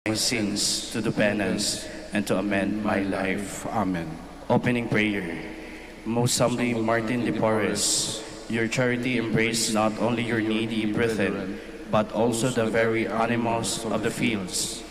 my sins, to do penance, and to amend my life. Amen. Opening prayer. Most humbly, Martin de Porres, your charity embraced not only your needy brethren, but also the very animals of the fields.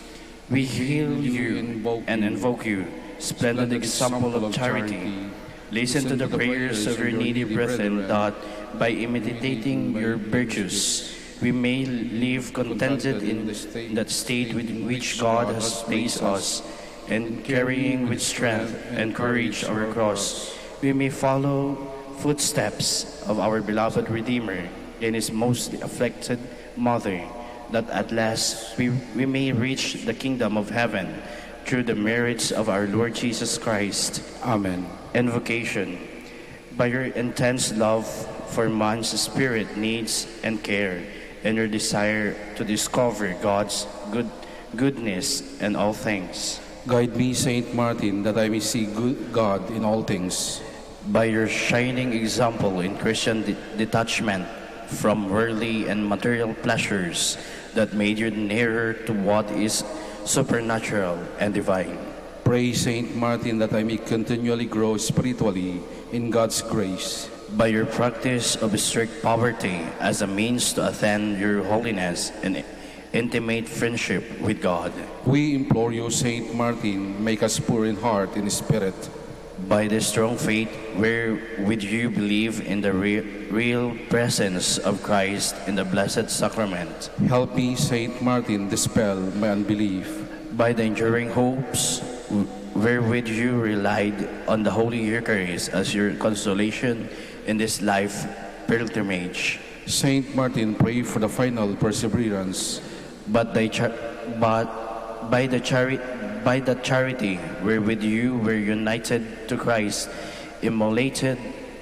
We hail you and invoke you, splendid example of charity. Listen to the prayers of your needy brethren, that by imitating your virtues, we may live contented in that state within which God has placed us, and carrying with strength and courage our cross, we may follow footsteps of our beloved Redeemer and his most afflicted mother, that at last we may reach the kingdom of heaven through the merits of our Lord Jesus Christ. Amen. Invocation. By your intense love for man's spirit needs and care, and your desire to discover God's goodness in all things. Guide me, Saint Martin, that I may see God in all things. By your shining example in Christian detachment from worldly and material pleasures, that made you nearer to what is supernatural and divine. Pray, Saint Martin, that I may continually grow spiritually in God's grace. By your practice of strict poverty as a means to attain your holiness and intimate friendship with God. We implore you, Saint Martin, make us poor in heart and spirit. By the strong faith wherewith you believe in the real presence of Christ in the Blessed Sacrament. Help me, Saint Martin, dispel my unbelief. By the enduring hopes wherewith you relied on the Holy Eucharist as your consolation in this life pilgrimage. Saint Martin, pray for the final perseverance. By the charity wherewith you were united to Christ, immolated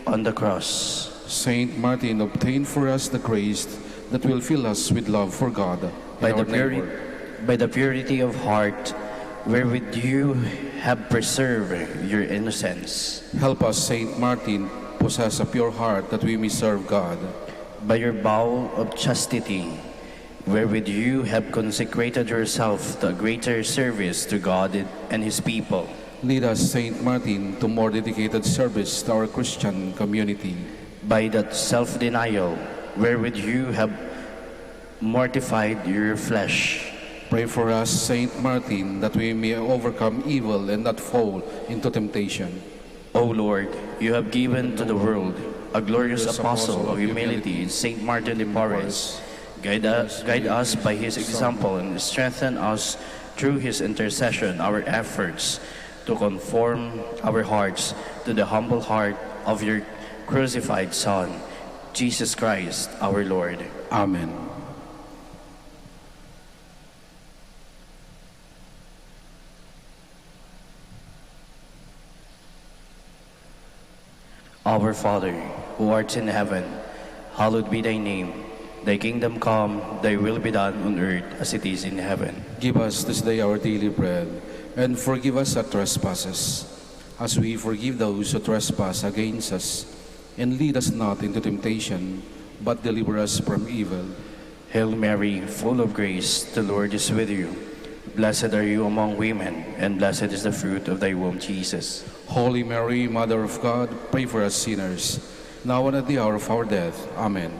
on the cross. Saint Martin, obtain for us the grace that will fill us with love for God. By the purity of heart wherewith you have preserved your innocence. Help us, Saint Martin, possess a pure heart that we may serve God. By your vow of chastity, wherewith you have consecrated yourself to a greater service to God and his people. Lead us, Saint Martin, to more dedicated service to our Christian community. By that self-denial, wherewith you have mortified your flesh. Pray for us, Saint Martin, that we may overcome evil and not fall into temptation. O Lord, you have given to the world a glorious apostle of humility, Saint Martin de Porres. Guide us by his example and strengthen us through his intercession, our efforts to conform our hearts to the humble heart of your crucified Son, Jesus Christ, our Lord. Amen. Our Father, who art in heaven, hallowed be thy name. Thy kingdom come, thy will be done on earth as it is in heaven. Give us this day our daily bread, and forgive us our trespasses, as we forgive those who trespass against us. And lead us not into temptation, but deliver us from evil. Hail Mary, full of grace, the Lord is with you. Blessed are you among women, and blessed is the fruit of thy womb, Jesus. Holy Mary, Mother of God, pray for us sinners, now and at the hour of our death. Amen.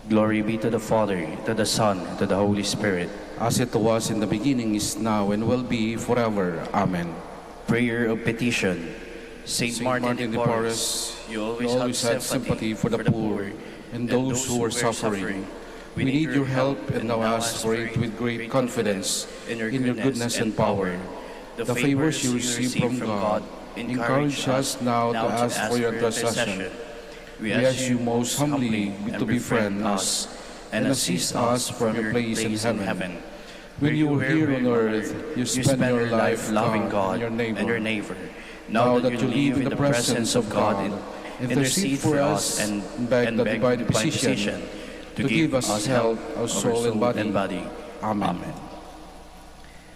Glory be to the Father, to the Son, and to the Holy Spirit. As it was in the beginning, is now, and will be forever. Amen. Prayer of petition. Saint Martin de Porres, you always had sympathy for the poor and those who are suffering. We need your help, and now ask for it with great confidence in your goodness and power. The favors you receive from God encourage us now to ask for your intercession. We ask you most humbly to befriend us and assist us from your place in heaven. When you were here on earth, you spent your life loving God and your neighbor. Now that you live in the presence of God, intercede for us and beg the divine physician to give us health of soul and body. Amen.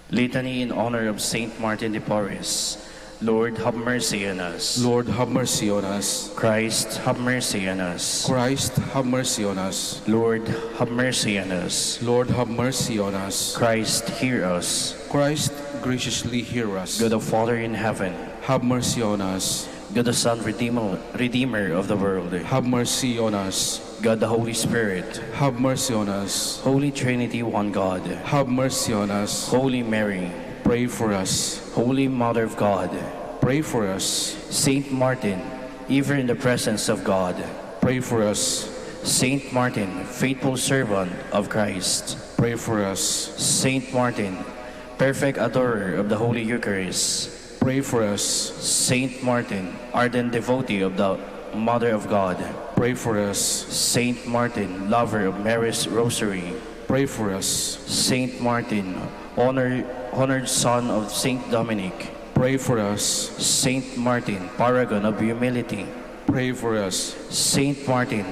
Litany in honor of Saint Martin de Porres. Lord, have mercy on us. Lord, have mercy on us. Christ, have mercy on us. Christ, have mercy on us. Lord, have mercy on us. Lord, have mercy on us. Christ, hear us. Christ, graciously hear us. God the Father in heaven, Have mercy on us. God the Son, Redeemer of the world, Have mercy on us. God the Holy Spirit, Have mercy on us. Holy Trinity, one God, Have mercy on us. Holy Mary, Pray for us. Holy Mother of God, Pray for us. Saint Martin, ever in the presence of God, Pray for us. Saint Martin, faithful servant of Christ, Pray for us. Saint Martin, perfect adorer of the Holy Eucharist, Pray for us. Saint Martin, ardent devotee of the Mother of God, Pray for us. Saint Martin, lover of Mary's Rosary, Pray for us. Saint Martin, honored son of Saint Dominic, Pray for us. Saint Martin, paragon of humility, Pray for us. Saint Martin,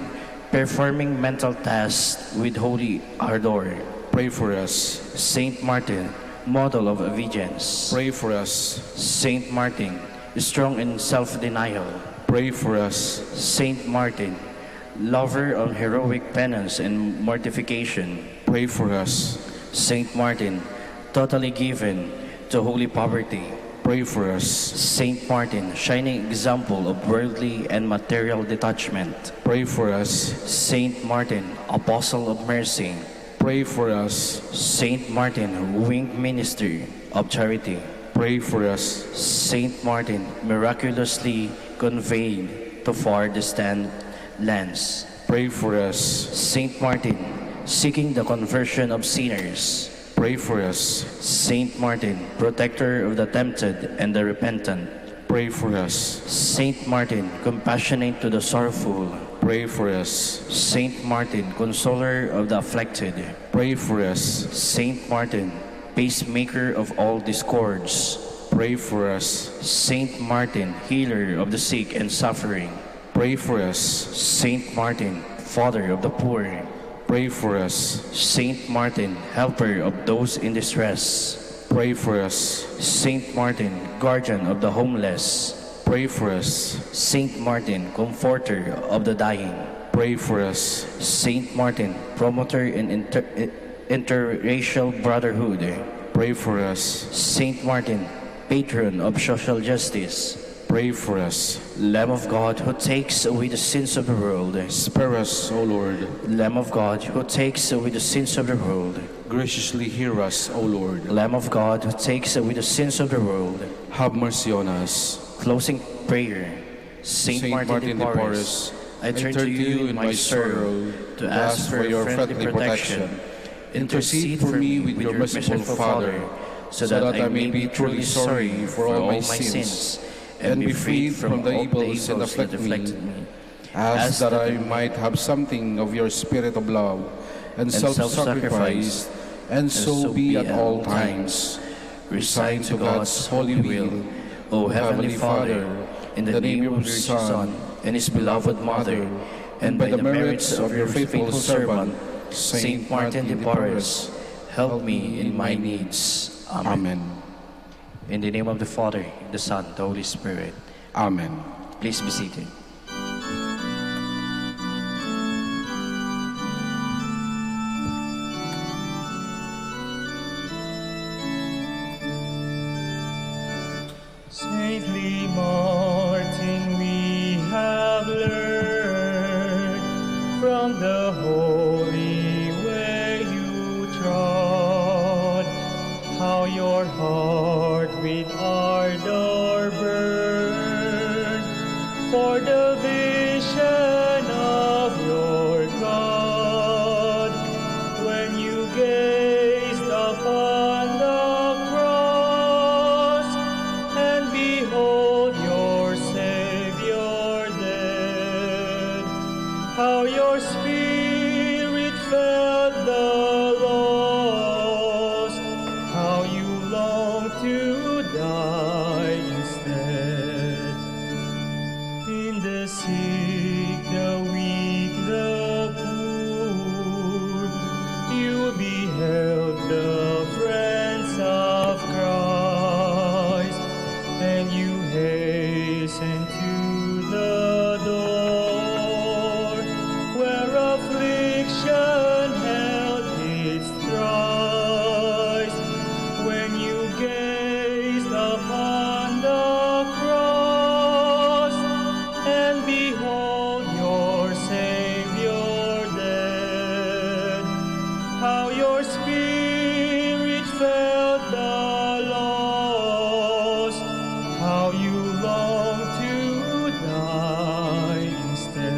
performing mental tasks with holy ardor, Pray for us. Saint Martin, model of obedience, Pray for us. Saint Martin, strong in self-denial, Pray for us. Saint Martin, lover of heroic penance and mortification, Pray for us. Saint Martin, totally given to holy poverty, Pray for us. Saint Martin, shining example of worldly and material detachment, Pray for us. Saint Martin, apostle of mercy, Pray for us. Saint Martin, winged minister of charity, Pray for us. Saint Martin, miraculously conveyed to far distant lands, Pray for us. Saint Martin, seeking the conversion of sinners, Pray for us. Saint Martin, protector of the tempted and the repentant, Pray for us. Saint Martin, compassionate to the sorrowful, Pray for us. Saint Martin, consoler of the afflicted, Pray for us. Saint Martin, pacemaker of all discords, Pray for us. Saint Martin, healer of the sick and suffering, Pray for us. Saint Martin, father of the poor, Pray for us. Saint Martin, helper of those in distress, Pray for us. Saint Martin, guardian of the homeless, Pray for us. Saint Martin, comforter of the dying, Pray for us. Saint Martin, promoter in interracial brotherhood, Pray for us. Saint Martin, patron of social justice, Pray for us. Lamb of God who takes away the sins of the world, Spare us, O Lord. Lamb of God who takes away the sins of the world, Graciously hear us, O Lord. Lamb of God who takes away the sins of the world. Have mercy on us. Closing prayer. Saint Martin de Porres, I turn to you in my sorrow to ask for your friendly protection. Intercede for me with your merciful Father, so that I may be truly sorry for all my sins and be freed from the evils that afflicted me. Ask that I might have something of your spirit of love and self-sacrifice, and so be at all times. Resigned to God's holy will, O Heavenly Father, in the name of your Son and his beloved Mother, and by the merits of your faithful servant, Saint Martin de Porres, help me in my needs. Amen. In the name of the Father, the Son, the Holy Spirit. Amen. Please be seated. Saintly Martin, we have learned from the holy way you trod, how your heart with ardor burned for the vision of your God. When you gazed upon the cross and behold your Savior dead, how your spirit felt the loss, how you long to die instead. In the sick, the weak, the poor, you beheld the friends of Christ, and you upon the cross, and behold your Savior dead. How your spirit felt the loss, how you longed to die instead.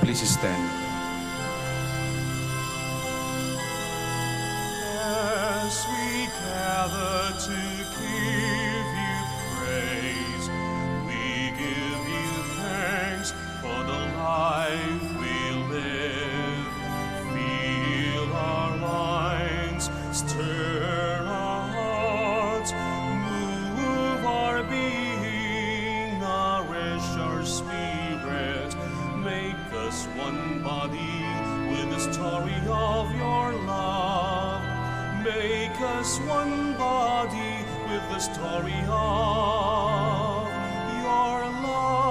Please stand. As we gather to give you praise, we give you thanks for the life we live. Feel our minds, stir our hearts, move our being, nourish our spirit, make us one body with the story of your love. Make us one body with the story of your love.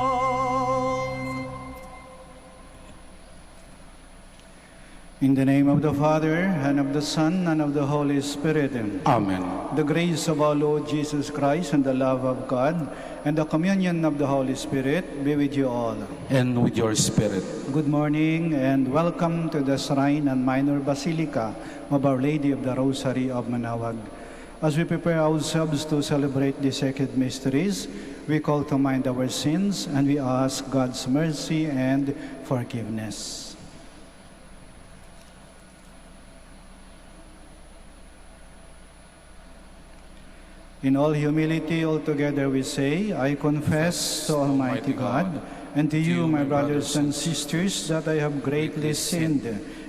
In the name of the Father, and of the Son, and of the Holy Spirit. Amen. The grace of our Lord Jesus Christ, and the love of God, and the communion of the Holy Spirit be with you all. And with your spirit. Good morning, and welcome to the Shrine and Minor Basilica of Our Lady of the Rosary of Manaoag. As we prepare ourselves to celebrate the sacred mysteries, we call to mind our sins, and we ask God's mercy and forgiveness. In all humility, altogether we say, I confess to Almighty God and to you, my brothers and sisters, that I have greatly sinned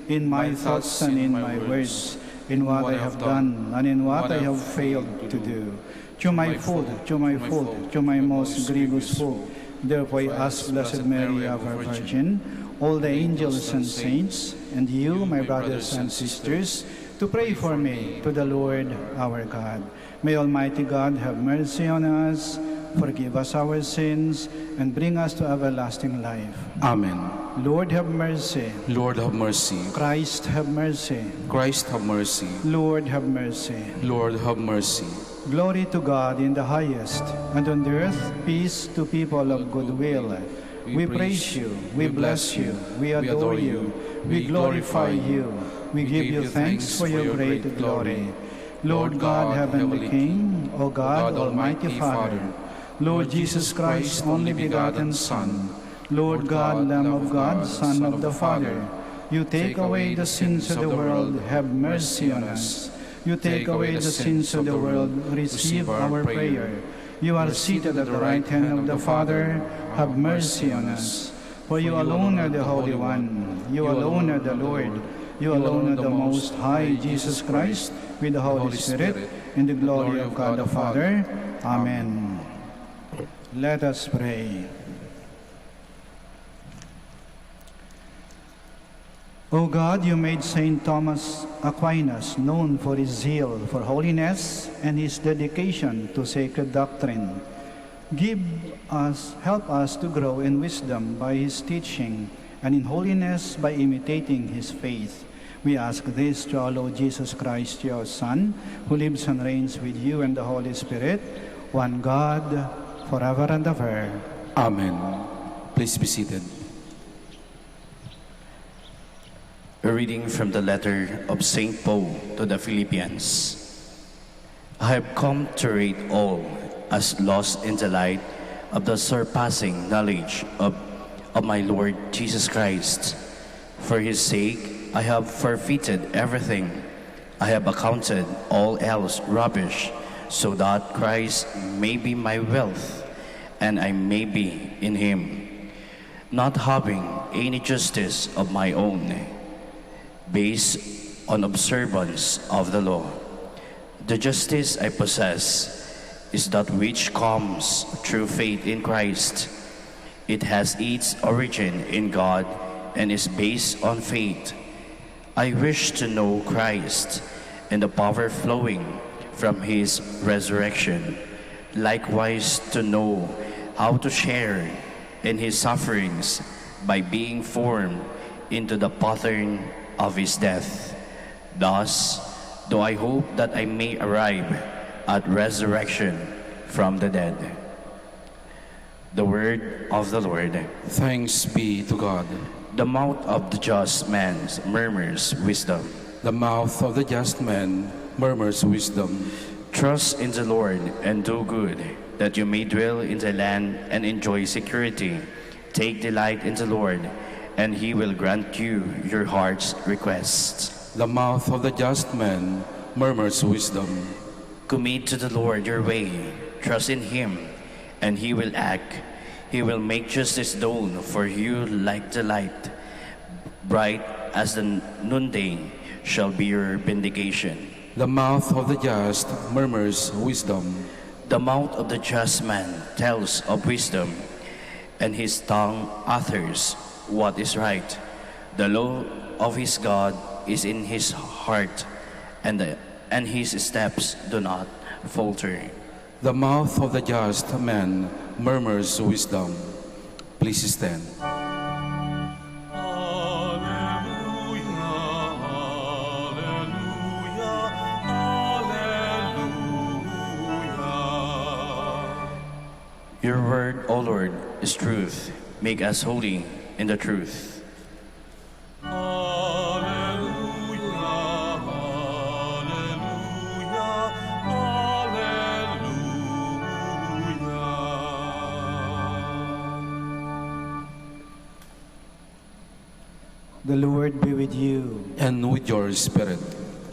in my thoughts and in my words, in what I have done and in what I have failed to do. To my fault, to my most grievous fault. Therefore I ask Blessed Mary, ever Virgin, all the angels and saints, and you, my brothers and sisters, to pray for me to the Lord our God. May Almighty God have mercy on us, forgive us our sins, and bring us to everlasting life. Amen. Lord have mercy. Lord have mercy. Christ have mercy. Christ have mercy. Lord have mercy. Lord have mercy. Glory to God in the highest, and on the earth peace to people of good will. We praise you, we bless you, we adore you, we glorify you, we give you thanks for your great glory. Lord God, Heavenly King, O God, Almighty Father, Lord Jesus Christ, only begotten Son, Lord God, Lamb of God, Son of the Father, you take away the sins of the world, have mercy on us. You take away the sins of the world, receive our prayer. You are seated at the right hand of the Father, have mercy on us. For you alone are the Holy One, you alone are the Lord, you alone are the Most High, Jesus Christ, with the Holy Spirit, in the glory of God the Father. Amen. Let us pray. O God, you made Saint Thomas Aquinas known for his zeal for holiness and his dedication to sacred doctrine. Help us to grow in wisdom by his teaching and in holiness by imitating his faith. We ask this through our Lord Jesus Christ, your Son, who lives and reigns with you and the Holy Spirit, one God, forever and ever. Amen. Please be seated. A reading from the letter of St. Paul to the Philippians. I have come to rate all as lost in the light of the surpassing knowledge of my Lord Jesus Christ. For his sake, I have forfeited everything. I have accounted all else rubbish, so that Christ may be my wealth, and I may be in him, not having any justice of my own, based on observance of the law. The justice I possess is that which comes through faith in Christ. It has its origin in God and is based on faith. I wish to know Christ and the power flowing from his resurrection, likewise to know how to share in his sufferings by being formed into the pattern of his death. Thus, do I hope that I may arrive at resurrection from the dead. The word of the Lord. Thanks be to God. The mouth of the just man murmurs wisdom. The mouth of the just man murmurs wisdom. Trust in the Lord and do good, that you may dwell in the land and enjoy security. Take delight in the Lord, and he will grant you your heart's requests. The mouth of the just man murmurs wisdom. Commit to the Lord your way. Trust in him, and he will act. He will make justice dawn for you like the light. Bright as the noonday shall be your vindication. The mouth of the just murmurs wisdom. The mouth of the just man tells of wisdom, and his tongue utters what is right. The law of his God is in his heart, and his steps do not falter. The mouth of the just man murmurs wisdom. Please stand. Your word, O Lord, is truth. Make us holy in the truth. The Lord be with you. And with your spirit.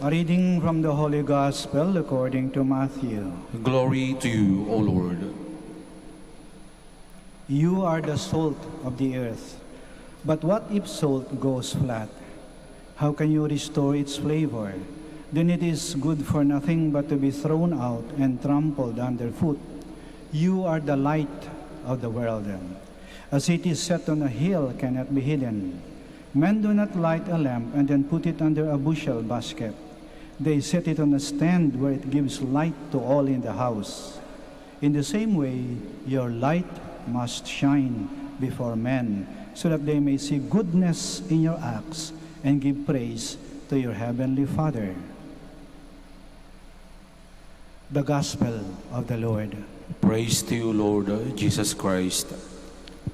A reading from the Holy Gospel according to Matthew. Glory to you, O Lord. You are the salt of the earth. But what if salt goes flat? How can you restore its flavor? Then it is good for nothing but to be thrown out and trampled underfoot. You are the light of the world. A city set on a hill cannot be hidden. Men do not light a lamp and then put it under a bushel basket. They set it on a stand where it gives light to all in the house. In the same way, your light must shine before men, so that they may see goodness in your acts and give praise to your heavenly Father. The Gospel of the Lord. Praise to you, Lord Jesus Christ.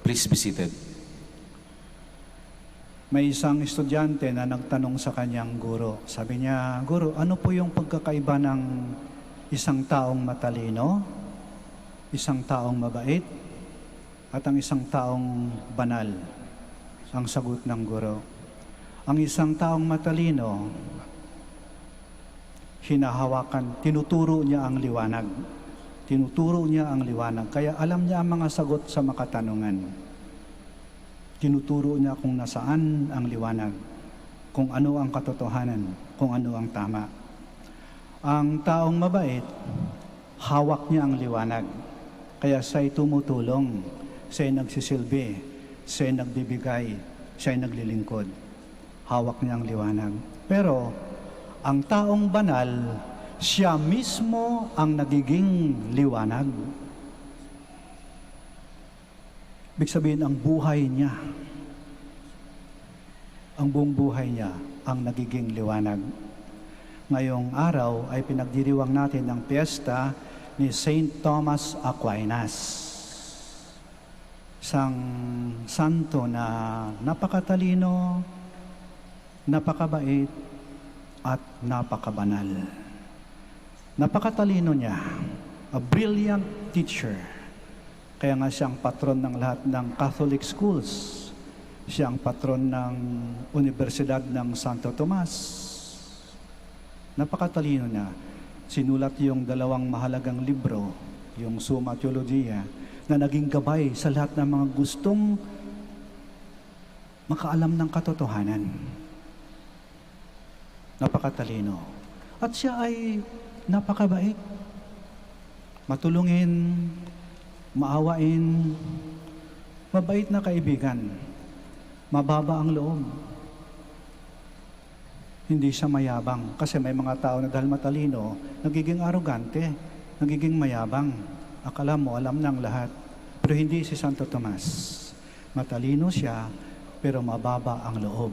Please be seated. May isang estudyante na nagtanong sa kanyang guro. Sabi niya, Guro, ano po yung pagkakaiba ng isang taong matalino, isang taong mabait, at ang isang taong banal? Ang sagot ng guro, ang isang taong matalino, hinahawakan, tinuturo niya ang liwanag. Tinuturo niya ang liwanag. Kaya alam niya ang mga sagot sa makatanungan. Tinuturo niya kung nasaan ang liwanag, kung ano ang katotohanan, kung ano ang tama. Ang taong mabait, hawak niya ang liwanag. Kaya siya'y tumutulong, siya'y nagsisilbi, siya'y nagbibigay, siya'y naglilingkod. Hawak niya ang liwanag. Pero ang taong banal, siya mismo ang nagiging liwanag. Ibig sabihin, ang buhay niya, ang buong buhay niya, ang nagiging liwanag. Ngayong araw ay pinagdiriwang natin ang piyesta ni Saint Thomas Aquinas. Isang santo na napakatalino, napakabait, at napakabanal. Napakatalino niya, a brilliant teacher. Kaya nga siyang patron ng lahat ng Catholic schools. Siyang patron ng Universidad ng Santo Tomas. Napakatalino niya. Sinulat yung 2 mahalagang libro, yung Summa Theologiae, na naging gabay sa lahat ng mga gustong makaalam ng katotohanan. Napakatalino. At siya ay napakabait. Matulungin, maawain, mabait na kaibigan, mababa ang loob. Hindi siya mayabang. Kasi may mga tao na dahil matalino, nagiging arogante, nagiging mayabang. Akala mo, alam ng lahat. Pero hindi si Santo Tomas. Matalino siya, pero mababa ang loob.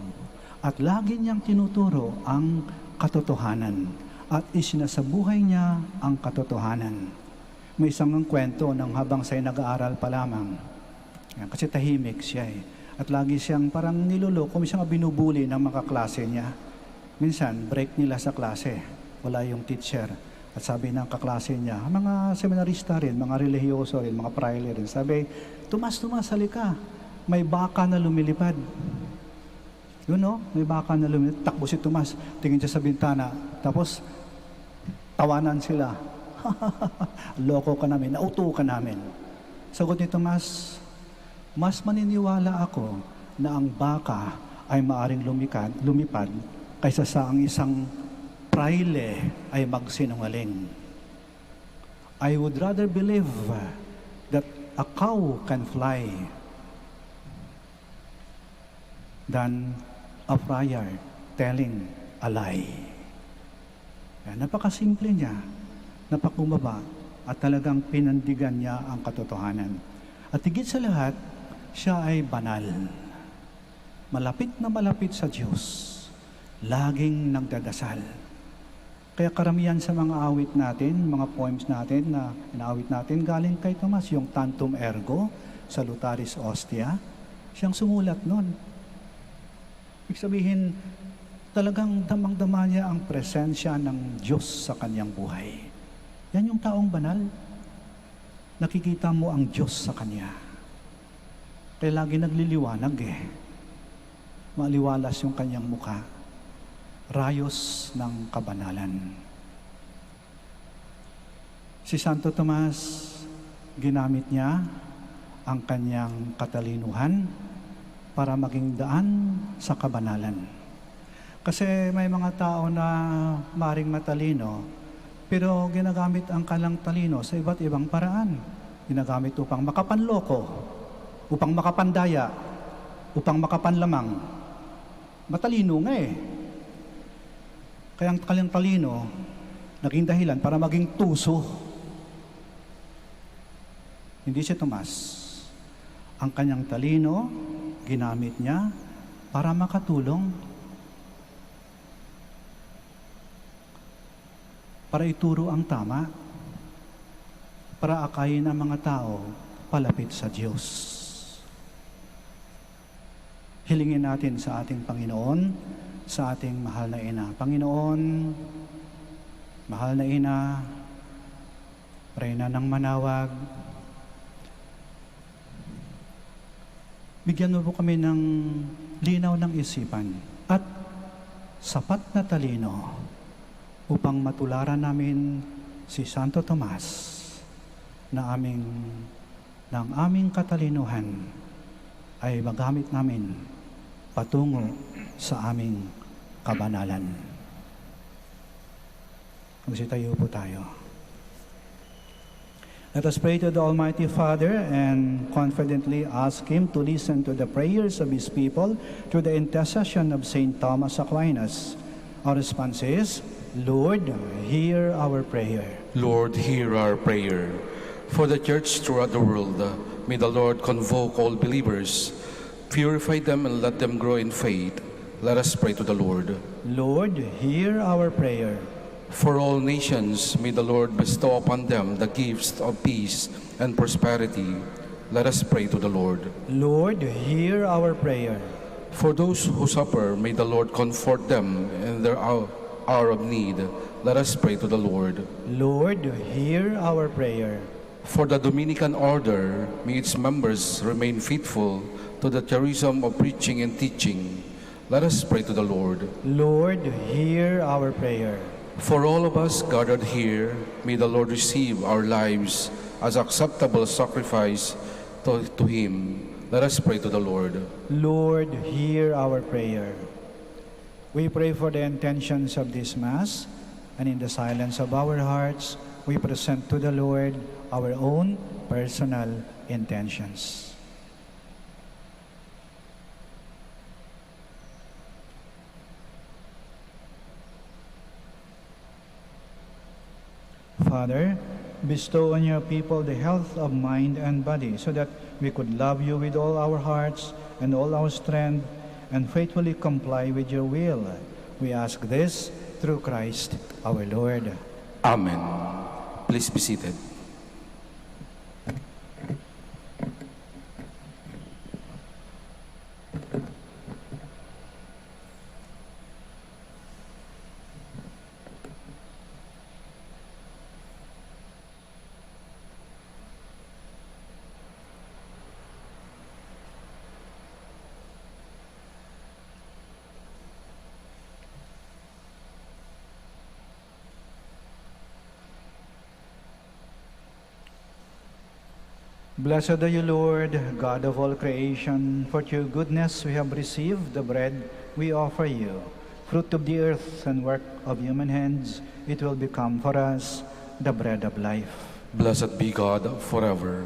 At lagi niyang tinuturo ang katotohanan. At isinasabuhay niya ang katotohanan. May isang kwento ng habang siya'y nag-aaral pa lamang. Kasi tahimik siya eh. At lagi siyang parang niloloko, may siyang binubuli ng mga klase niya. Minsan, break nila sa klase. Wala yung teacher. At sabi ng kaklase niya, mga seminarista rin, mga relihiyoso rin, mga praile rin. Sabi, Tomas, halika. May baka na lumilipad. Yun no? May baka na lumilipad. Takbo si Tomas, tingin siya sa bintana. Tapos, tawanan sila. Loko ka namin, nauto ka namin. Sagot ni Tomas, mas maniniwala ako na ang baka ay maaring lumipad kaysa sa ang isang praile ay magsinungaling. I would rather believe that a cow can fly than a friar telling a lie. Napakasimple niya, napakumbaba, at talagang pinandigan niya ang katotohanan. At higit sa lahat, siya ay banal. Malapit na malapit sa Diyos. Laging nagdadasal. Kaya karamihan sa mga awit natin, mga poems natin na inaawit natin, galing kay Tomas, yung Tantum Ergo, Salutaris Ostia, siyang sumulat nun. Ibig sabihin, talagang damang-dama niya ang presensya ng Diyos sa kanyang buhay. Yan yung taong banal. Nakikita mo ang Diyos sa kanya. Kaya lagi nagliliwanag eh. Maliwalas yung kanyang mukha. rayos ng kabanalan. Si Santo Tomas, ginamit niya ang kanyang katalinuhan para maging daan sa kabanalan. Kasi may mga tao na maring matalino, pero ginagamit ang kanilang talino sa iba't ibang paraan. Ginagamit upang makapanloko, upang makapandaya, upang makapanlamang. Matalino nga eh. Kaya ang kanilang talino, naging dahilan para maging tuso. Hindi si Tomas. Ang kanyang talino, ginamit niya para makatulong, para ituro ang tama, para akayin ang mga tao palapit sa Diyos. Hilingin natin sa ating Panginoon, sa ating mahal na ina. Panginoon, mahal na ina, Reyna ng Manaoag, bigyan mo po kami ng linaw ng isipan at sapat na talino upang matularan namin si Santo Tomas na ng aming katalinuhan ay magamit namin patungo sa aming kabanalan. Magsitayo po tayo. Let us pray to the Almighty Father and confidently ask Him to listen to the prayers of His people through the intercession of Saint Thomas Aquinas. Our response is, Lord, hear our prayer. Lord, hear our prayer. For the Church throughout the world, may the Lord convoke all believers, purify them and let them grow in faith. Let us pray to the Lord. Lord, hear our prayer. For all nations, may the Lord bestow upon them the gifts of peace and prosperity. Let us pray to the Lord. Lord, hear our prayer. For those who suffer, may the Lord comfort them in their hour of need. Let us pray to the Lord. Lord, hear our prayer. For the Dominican order, may its members remain faithful to the charism of preaching and teaching. Let us pray to the Lord. Lord, hear our prayer. For all of us gathered here, may the Lord receive our lives as acceptable sacrifice to Him. Let us pray to the Lord. Lord, hear our prayer. We pray for the intentions of this Mass, and in the silence of our hearts, we present to the Lord our own personal intentions. Father, bestow on your people the health of mind and body so that we could love you with all our hearts and all our strength and faithfully comply with your will. We ask this through Christ our Lord. Amen. Please be seated. Blessed are you, Lord, God of all creation. For your goodness we have received the bread we offer you. Fruit of the earth and work of human hands, it will become for us the bread of life. Blessed be God forever.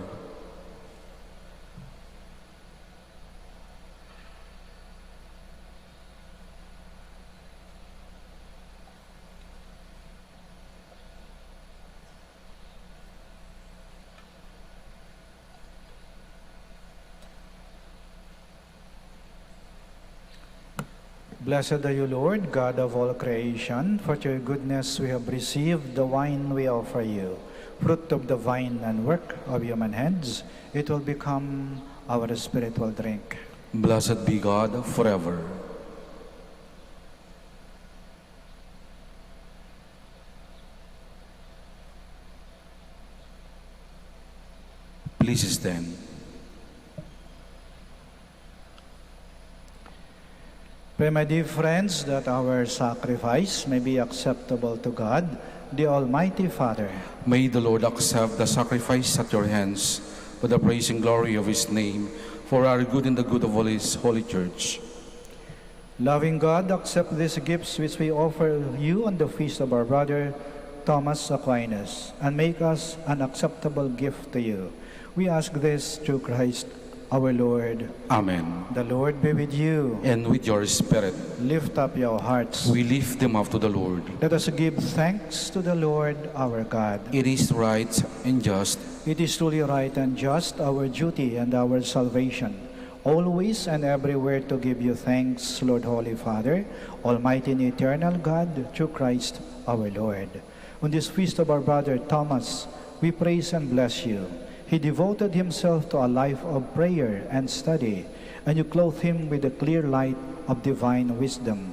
Blessed are you, Lord, God of all creation. For your goodness we have received the wine we offer you. Fruit of the vine and work of human hands, it will become our spiritual drink. Blessed be God forever. Please stand. Pray, my dear friends, that our sacrifice may be acceptable to God, the Almighty Father. May the Lord accept the sacrifice at your hands for the praise and glory of his name, for our good and the good of all his holy church. Loving God, accept these gifts which we offer you on the feast of our brother Thomas Aquinas, and make us an acceptable gift to you. We ask this through Christ our Lord. Amen. The Lord be with you. And with your spirit, Lift up your hearts. we lift them up to the Lord. Let us give thanks to the Lord our God. It is right and just, It is truly right and just, our duty and our salvation, always and everywhere to give you thanks, Lord Holy Father, Almighty and eternal God, through Christ our Lord. On this feast of our brother Thomas, we praise and bless you. He devoted himself to a life of prayer and study, and you clothed him with the clear light of divine wisdom.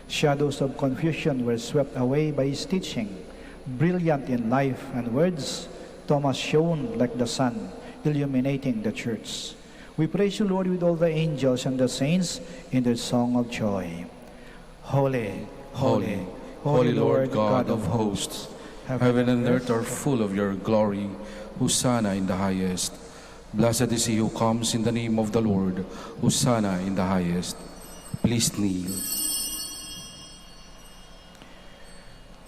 Shadows of confusion were swept away by his teaching. Brilliant in life and words, Thomas shone like the sun, illuminating the church. We praise you, Lord, with all the angels and the saints in their song of joy. Holy, holy, holy Lord God of hosts, heaven and earth are full of your glory. Hosanna in the highest. Blessed is he who comes in the name of the Lord. Hosanna in the highest. Please kneel.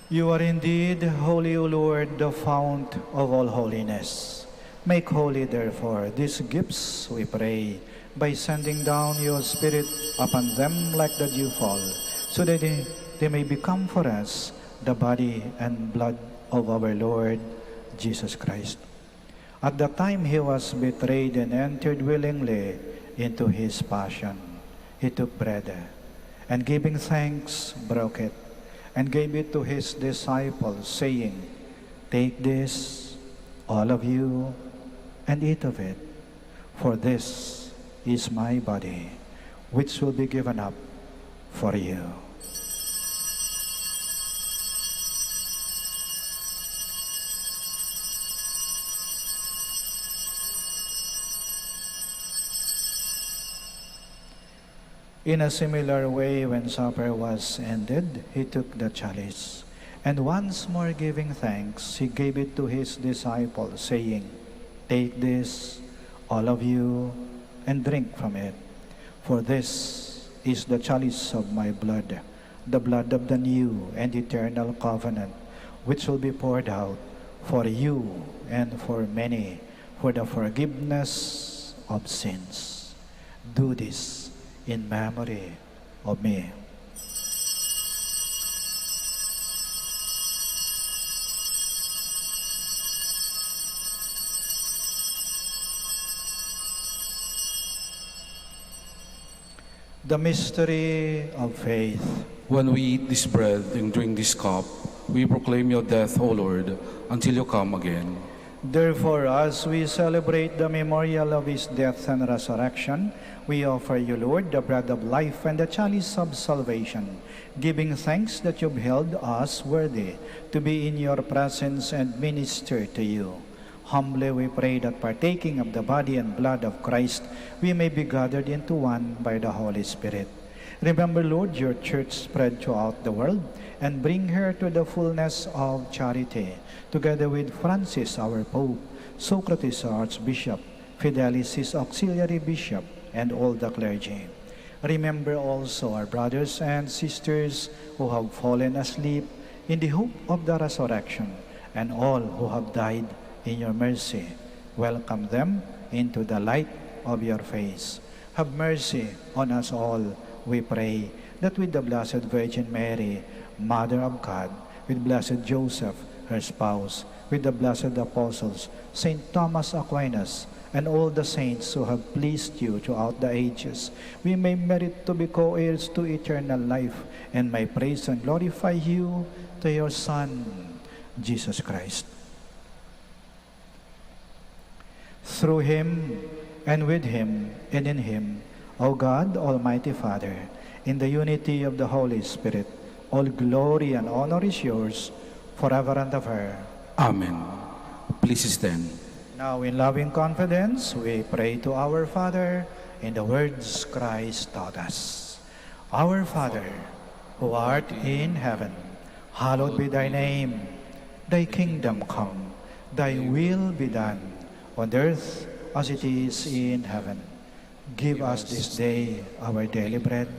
You are indeed holy, O Lord, the fount of all holiness. Make holy, therefore, these gifts, we pray, by sending down your Spirit upon them like the dewfall, so that they may become for us the body and blood of our Lord Jesus Christ. At the time he was betrayed and entered willingly into his passion, he took bread, and giving thanks, broke it, and gave it to his disciples, saying, "Take this, all of you, and eat of it, for this is my body, which will be given up for you." In a similar way, when supper was ended, he took the chalice, and once more giving thanks, he gave it to his disciples, saying, "Take this, all of you, and drink from it, for this is the chalice of my blood, the blood of the new and eternal covenant, which will be poured out for you and for many for the forgiveness of sins. Do this in memory of me." The mystery of faith. When we eat this bread and drink this cup, we proclaim your death, O Lord, until you come again. Therefore, as we celebrate the memorial of his death and resurrection, we offer you, Lord, the bread of life and the chalice of salvation, giving thanks that you've held us worthy to be in your presence and minister to you. Humbly we pray that partaking of the body and blood of Christ, we may be gathered into one by the Holy Spirit. Remember, Lord, your church spread throughout the world, and bring her to the fullness of charity, together with Francis, our Pope, Socrates, our Archbishop, Fidelis, his auxiliary bishop, and all the clergy. Remember also our brothers and sisters who have fallen asleep in the hope of the resurrection, and all who have died in your mercy. Welcome them into the light of your face. Have mercy on us all, we pray, that with the Blessed Virgin Mary, Mother of God, with Blessed Joseph, her spouse, with the blessed apostles, Saint Thomas Aquinas, and all the saints who have pleased you throughout the ages, we may merit to be co-heirs to eternal life, and may praise and glorify you to your Son, Jesus Christ. Through him, and with him, and in him, O God, Almighty Father, in the unity of the Holy Spirit, all glory and honor is yours, forever and ever. Amen. Please stand. Now, in loving confidence, we pray to our Father in the words Christ taught us. Our Father, who art in heaven, hallowed be thy name. Thy kingdom come, thy will be done, on earth as it is in heaven. Give us this day our daily bread,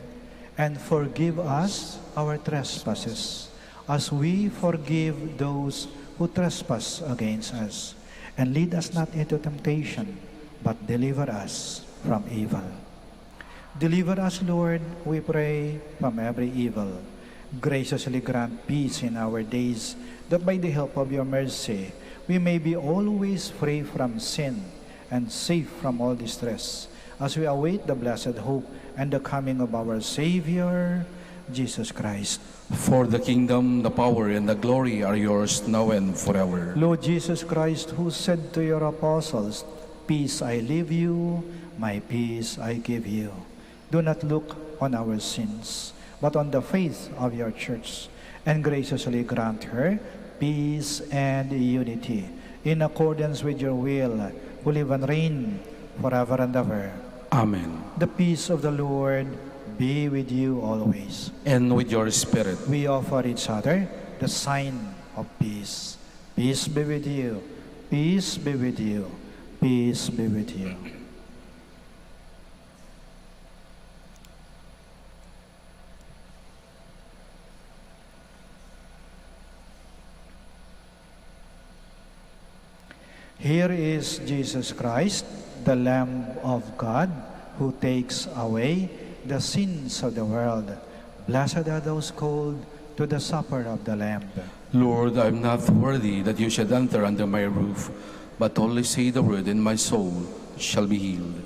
and forgive us our trespasses, as we forgive those who trespass against us. And lead us not into temptation, but deliver us from evil. Deliver us, Lord, we pray, from every evil. Graciously grant peace in our days, that by the help of your mercy, we may be always free from sin and safe from all distress, as we await the blessed hope and the coming of our Savior, Jesus Christ. For the kingdom, the power, and the glory are yours now and forever. Lord Jesus Christ, who said to your apostles, "Peace I leave you, my peace I give you," do not look on our sins, but on the faith of your church, and graciously grant her peace and unity, in accordance with your will, who live and reign forever and ever. Amen. The peace of the Lord be with you always. And with your spirit. We offer each other the sign of peace. Peace be with you. Peace be with you. Peace be with you. Here is Jesus Christ, the Lamb of God, who takes away the sins of the world. Blessed are those called to the supper of the Lamb. Lord, I am not worthy that you should enter under my roof, but only say the word, and my soul shall be healed.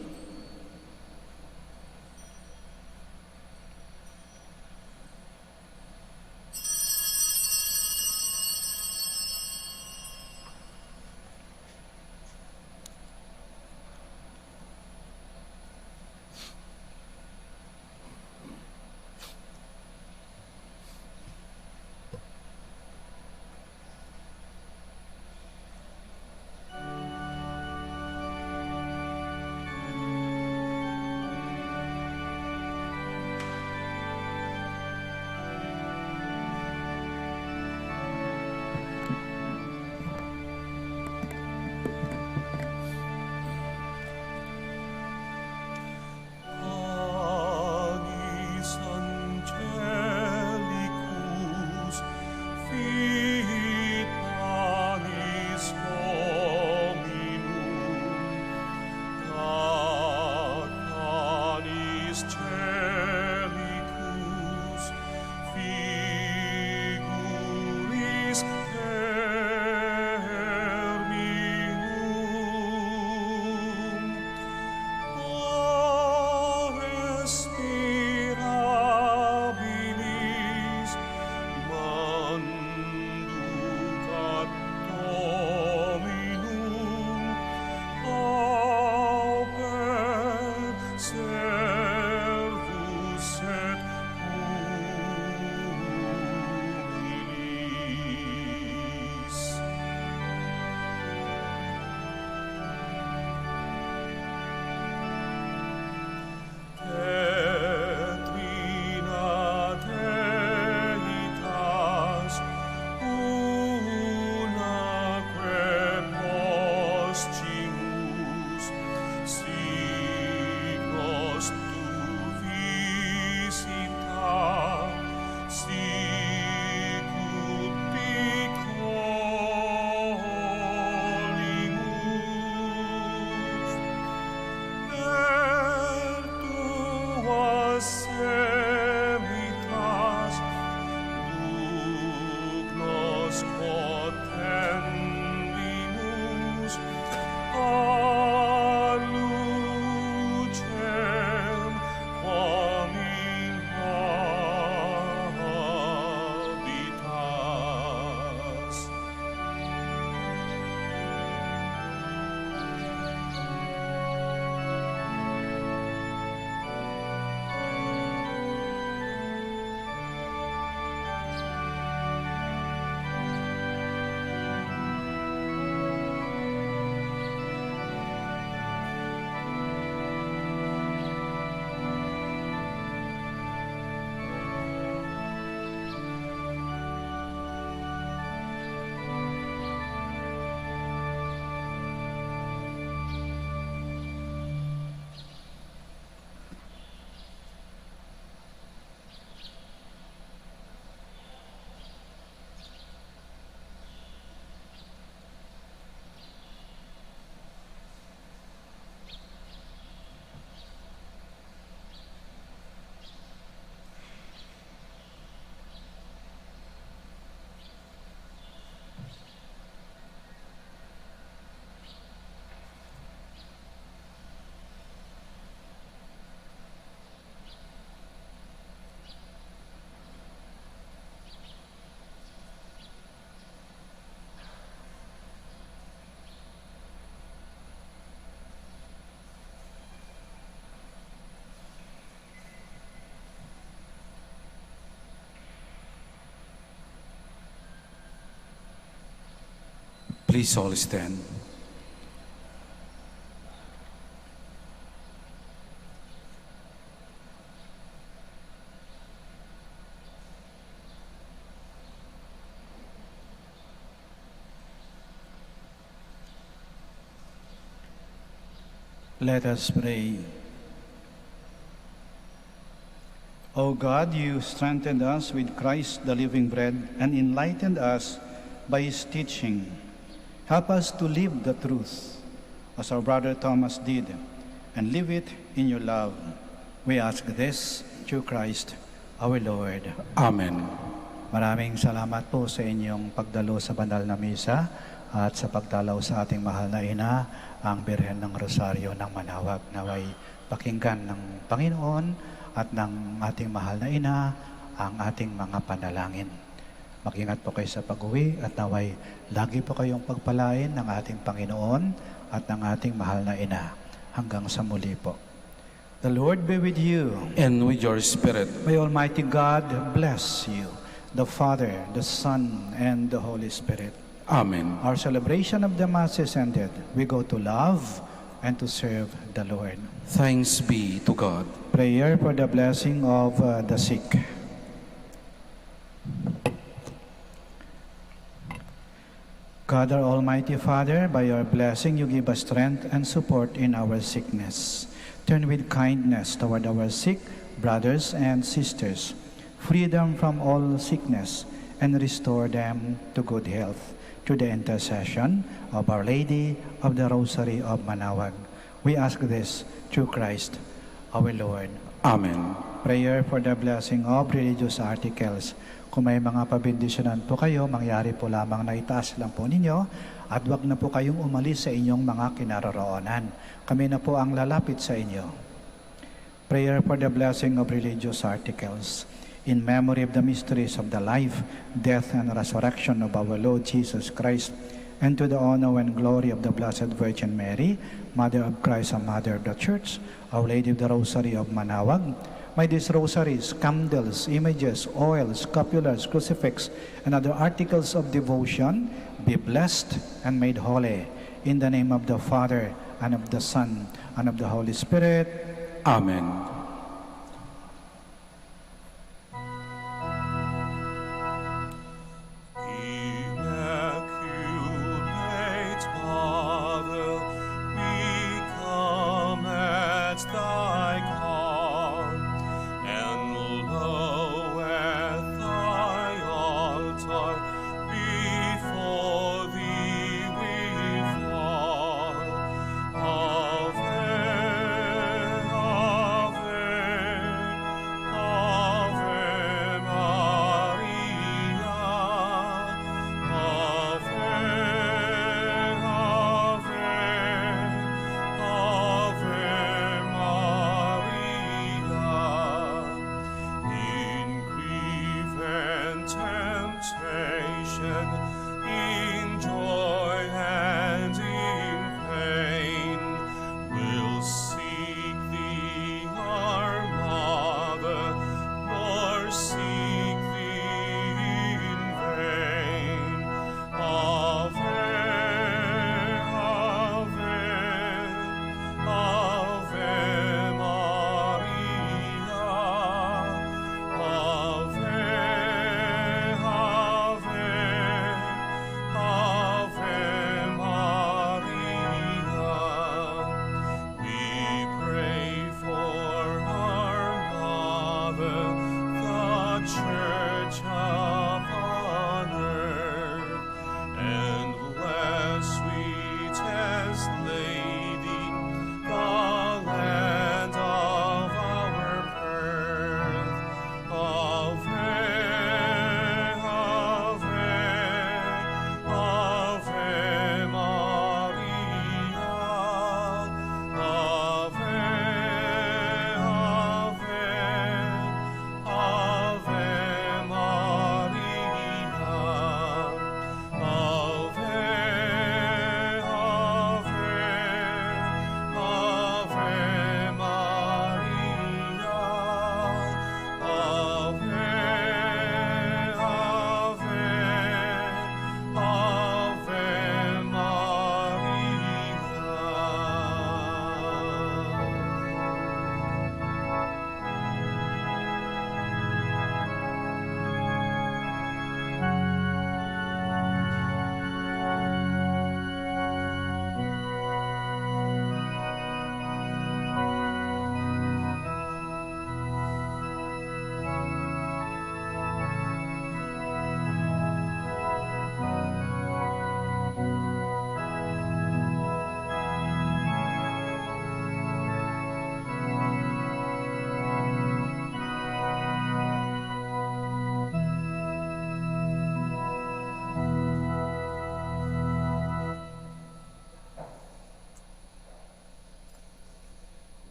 Please all stand. Let us pray. O God, you strengthened us with Christ the living bread and enlightened us by his teaching. Help us to live the truth as our brother Thomas did and live it in your love. We ask this through Christ our Lord. Amen. Maraming salamat po sa inyong pagdalo sa banal na misa at sa pagdalaw sa ating mahal na ina, ang Birhen ng Rosaryo ng Manaoag. Naway pakinggan ng Panginoon at ng ating mahal na ina ang ating mga panalangin. Mag-ingat po kayo sa pag-uwi at naway lagi po kayong pagpalain ng ating Panginoon at ng ating mahal na ina. Hanggang sa muli po. The Lord be with you. And with your spirit. May Almighty God bless you, the Father, the Son, and the Holy Spirit. Amen. Our celebration of the Mass is ended. We go to love and to serve the Lord. Thanks be to God. Prayer for the blessing of the sick. God, our Almighty Father, by your blessing you give us strength and support in our sickness. Turn with kindness toward our sick brothers and sisters. Free them from all sickness and restore them to good health. Through the intercession of Our Lady of the Rosary of Manaoag. We ask this through Christ our Lord. Amen. Prayer for the blessing of religious articles. Kung may mga pabindisyonan po kayo, mangyari po lamang na itaas lang po ninyo at wag na po kayong umalis sa inyong mga kinaroroonan. Kami na po ang lalapit sa inyo. Prayer for the blessing of religious articles. In memory of the mysteries of the life, death, and resurrection of our Lord Jesus Christ, and to the honor and glory of the Blessed Virgin Mary, Mother of Christ and Mother of the Church, Our Lady of the Rosary of Manaoag, may these rosaries, candles, images, oils, scapulars, crucifix, and other articles of devotion be blessed and made holy. In the name of the Father, and of the Son, and of the Holy Spirit. Amen.